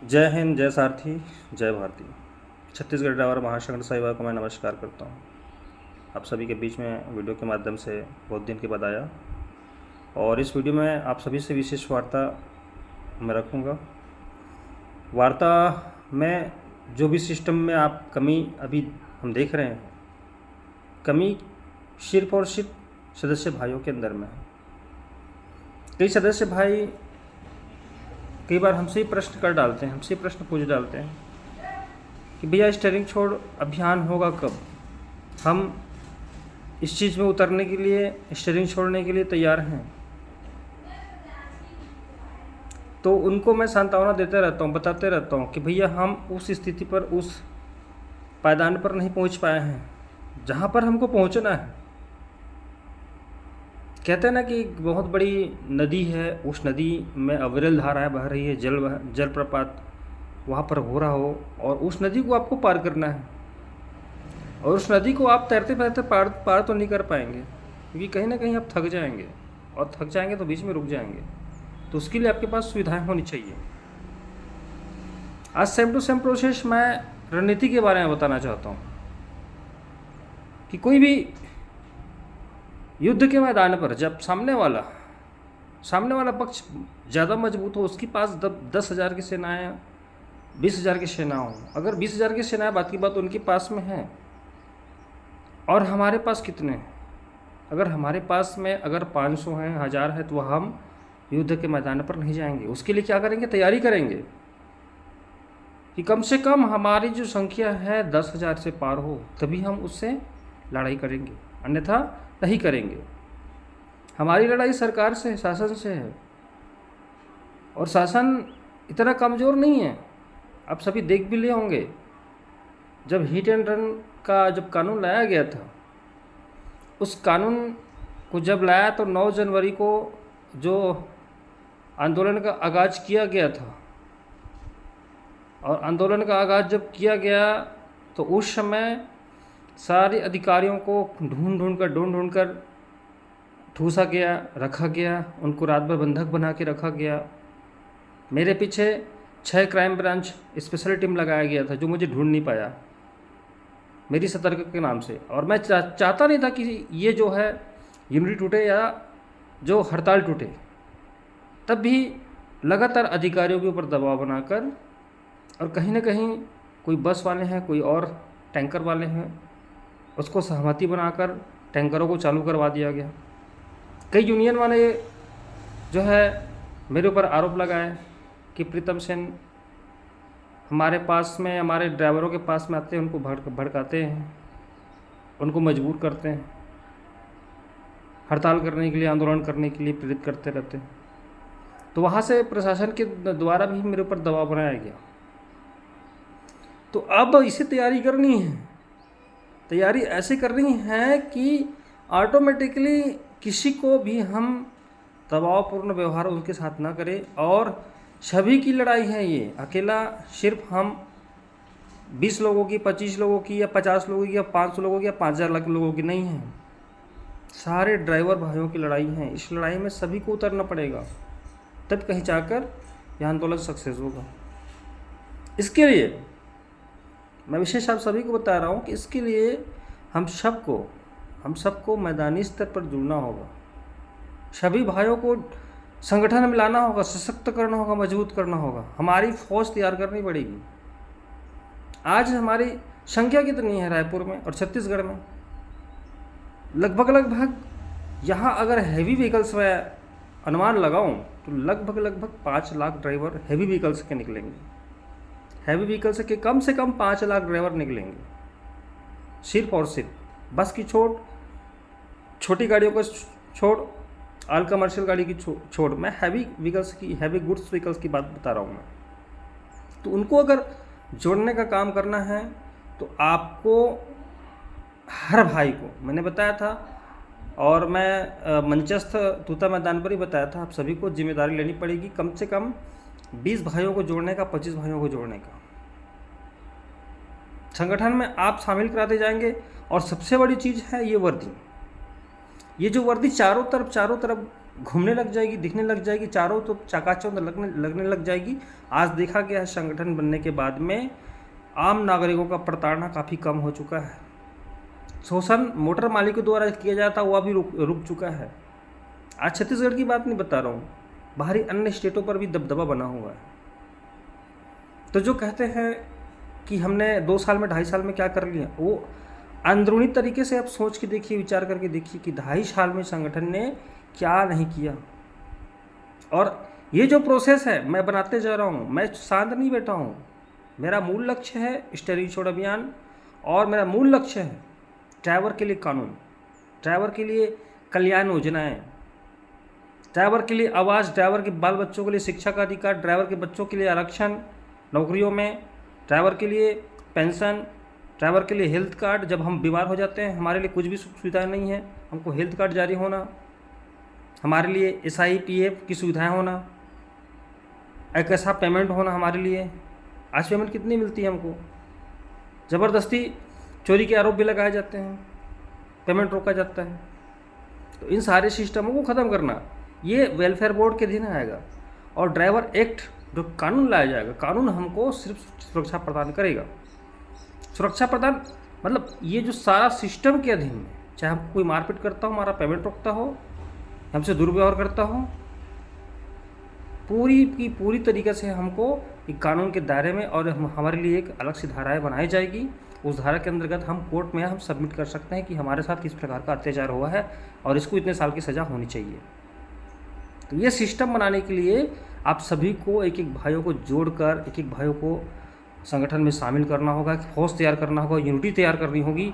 जय हिंद, जय सारथी, जय भारती। छत्तीसगढ़ ड्राइवर महासंघ सेवा को मैं नमस्कार करता हूँ। आप सभी के बीच में वीडियो के माध्यम से बहुत दिन के बाद आया और इस वीडियो में आप सभी से विशेष वार्ता मैं रखूँगा। वार्ता में जो भी सिस्टम में आप कमी अभी हम देख रहे हैं, कमी सिर्फ और सिर्फ सदस्य भाइयों के अंदर में है। कई सदस्य भाई कई बार हमसे ही प्रश्न कर डालते हैं, हमसे प्रश्न पूछ डालते हैं कि भैया स्टीयरिंग छोड़ अभियान होगा कब? हम इस चीज़ में उतरने के लिए, स्टीयरिंग छोड़ने के लिए तैयार हैं। तो उनको मैं सांत्वना देते रहता हूँ, बताते रहता हूँ कि भैया हम उस स्थिति पर, उस पायदान पर नहीं पहुँच पाए हैं जहाँ पर हमको पहुँचना है। कहते हैं ना कि बहुत बड़ी नदी है, उस नदी में अविरल धाराएँ बह रही है, जल प्रपात वहाँ पर हो रहा हो और उस नदी को आपको पार करना है। और उस नदी को आप तैरते तैरते पार तो नहीं कर पाएंगे, क्योंकि कहीं ना कहीं आप थक जाएंगे और थक जाएंगे तो बीच में रुक जाएंगे। तो उसके लिए आपके पास सुविधाएं होनी चाहिए। आज सेम टू सेम प्रोसेस मैं रणनीति के बारे में बताना चाहता हूँ कि कोई भी युद्ध के मैदान पर जब सामने वाला पक्ष ज़्यादा मजबूत हो, उसके पास 10,000 की सेनाएँ, 20,000 की सेना हो, अगर 20,000 की सेनाएँ बात की बात उनके पास में है और हमारे पास कितने हैं, अगर हमारे पास में अगर 500 हैं, 1000 है, तो हम युद्ध के मैदान पर नहीं जाएंगे। उसके लिए क्या करेंगे? तैयारी करेंगे कि कम से कम हमारी जो संख्या है 10,000 से पार हो, तभी हम उससे लड़ाई करेंगे, अन्यथा नहीं करेंगे। हमारी लड़ाई सरकार से, शासन से है और शासन इतना कमज़ोर नहीं है। आप सभी देख भी लिए होंगे, जब हिट एंड रन का जब कानून लाया गया था, उस कानून को जब लाया तो 9 जनवरी को जो आंदोलन का आगाज़ किया गया था, और आंदोलन का आगाज़ जब किया गया तो उस समय सारे अधिकारियों को ढूंढ कर ठूसा गया, रखा गया, उनको रात भर बंधक बना के रखा गया। मेरे पीछे 6 क्राइम ब्रांच स्पेशल टीम लगाया गया था जो मुझे ढूंढ नहीं पाया मेरी सतर्कता के नाम से। और मैं चाहता नहीं था कि ये जो है यूनिटी टूटे या जो हड़ताल टूटे। तब भी लगातार अधिकारियों के ऊपर दबाव बनाकर, और कहीं ना कहीं कोई बस वाले हैं, कोई और टैंकर वाले हैं, उसको सहमति बनाकर टैंकरों को चालू करवा दिया गया। कई यूनियन वाले जो है मेरे ऊपर आरोप लगाए कि प्रीतम सेन हमारे पास में, हमारे ड्राइवरों के पास में आते हैं, उनको भड़काते हैं, उनको मजबूर करते हैं, हड़ताल करने के लिए, आंदोलन करने के लिए प्रेरित करते रहते हैं। तो वहाँ से प्रशासन के द्वारा भी मेरे ऊपर दबाव बनाया गया। तो अब इसे तैयारी करनी है, तैयारी ऐसे करनी है कि ऑटोमेटिकली किसी को भी हम दबावपूर्ण व्यवहार उनके साथ ना करें। और सभी की लड़ाई है ये, अकेला सिर्फ हम 20 लोगों की, 25 लोगों की या 50 लोगों की या 500 लोगों की या 5,000 लोगों की नहीं है। सारे ड्राइवर भाइयों की लड़ाई है। इस लड़ाई में सभी को उतरना पड़ेगा, तब कहीं जाकर यह आंदोलन सक्सेस होगा। इसके लिए मैं विशेष आप सभी को बता रहा हूँ कि इसके लिए हम सबको मैदानी स्तर पर जुड़ना होगा। सभी भाइयों को संगठन में लाना होगा, सशक्त करना होगा, मजबूत करना होगा। हमारी फौज तैयार करनी पड़ेगी। आज हमारी संख्या कितनी है रायपुर में और छत्तीसगढ़ में? लगभग यहाँ अगर हैवी व्हीकल्स में अनुमान लगाऊं तो लगभग 5 लाख ड्राइवर हैवी व्हीकल्स के निकलेंगे। हैवी व्हीकल्स के कम से कम 5 लाख ड्राइवर निकलेंगे, सिर्फ और सिर्फ। बस की छोटी गाड़ियों को छोड़, ऑल कमर्शियल गाड़ी की छोड़, मैं हैवी व्हीकल्स की, हैवी गुड्स व्हीकल्स की बात बता रहा हूँ मैं। तो उनको अगर जोड़ने का काम करना है तो आपको, हर भाई को मैंने बताया था, और मैं मंचस्थ तूता मैदान पर ही बताया था, आप सभी को जिम्मेदारी लेनी पड़ेगी कम से कम 20 भाइयों को जोड़ने का, 25 भाइयों को जोड़ने का। संगठन में आप शामिल कराते जाएंगे। और सबसे बड़ी चीज़ है ये वर्दी। ये जो वर्दी चारों तरफ घूमने लग जाएगी, दिखने लग जाएगी, चारों तो चकाचौंध लगने लग जाएगी। आज देखा गया है संगठन बनने के बाद में आम नागरिकों का प्रताड़ना काफ़ी कम हो चुका है। शोषण मोटर मालिकों द्वारा किया जाता वह भी रुक चुका है। आज छत्तीसगढ़ की बात नहीं बता रहा हूँ, बाहरी अन्य स्टेटों पर भी दबदबा बना हुआ है। तो जो कहते हैं कि हमने 2 साल में 2.5 साल में क्या कर लिया, वो अंदरूनी तरीके से आप सोच के देखिए, विचार करके देखिए कि 2.5 साल में संगठन ने क्या नहीं किया। और ये जो प्रोसेस है मैं बनाते जा रहा हूँ, मैं शांत नहीं बैठा हूँ। मेरा मूल लक्ष्य है स्टेरिंग छोड़ अभियान, और मेरा मूल लक्ष्य है ड्राइवर के लिए कानून, ड्राइवर के लिए कल्याण योजनाएँ, ड्राइवर के लिए आवास, ड्राइवर के बाल बच्चों के लिए शिक्षा का अधिकार, ड्राइवर के बच्चों के लिए आरक्षण नौकरियों में, ड्राइवर के लिए पेंशन, ड्राइवर के लिए हेल्थ कार्ड। जब हम बीमार हो जाते हैं हमारे लिए कुछ भी सुख सुविधाएँ नहीं है, हमको हेल्थ कार्ड जारी होना, हमारे लिए SIPF की सुविधाएं होना, एक ऐसा पेमेंट होना हमारे लिए। आज पेमेंट कितनी मिलती है हमको, ज़बरदस्ती चोरी के आरोप भी लगाए जाते हैं, पेमेंट रोका जाता है। तो इन सारे सिस्टमों को ख़त्म करना ये वेलफेयर बोर्ड के अधीन आएगा। और ड्राइवर एक्ट जो कानून लाया जाएगा, कानून हमको सिर्फ सुरक्षा प्रदान करेगा। सुरक्षा प्रदान मतलब ये जो सारा सिस्टम के अधीन में, चाहे हमको कोई मारपीट करता हो, हमारा पेमेंट रोकता हो, हमसे दुर्व्यवहार करता हो, पूरी की पूरी तरीके से हमको एक कानून के दायरे में, और हमारे लिए एक अलग सी धाराएँ बनाई जाएगी। उस धारा के अंतर्गत हम कोर्ट में हम सबमिट कर सकते हैं कि हमारे साथ किस प्रकार का अत्याचार हुआ है और इसको इतने साल की सज़ा होनी चाहिए। तो ये सिस्टम बनाने के लिए आप सभी को एक एक भाइयों को जोड़कर, एक एक भाइयों को संगठन में शामिल करना होगा, फौज तैयार करना होगा, यूनिटी तैयार करनी होगी।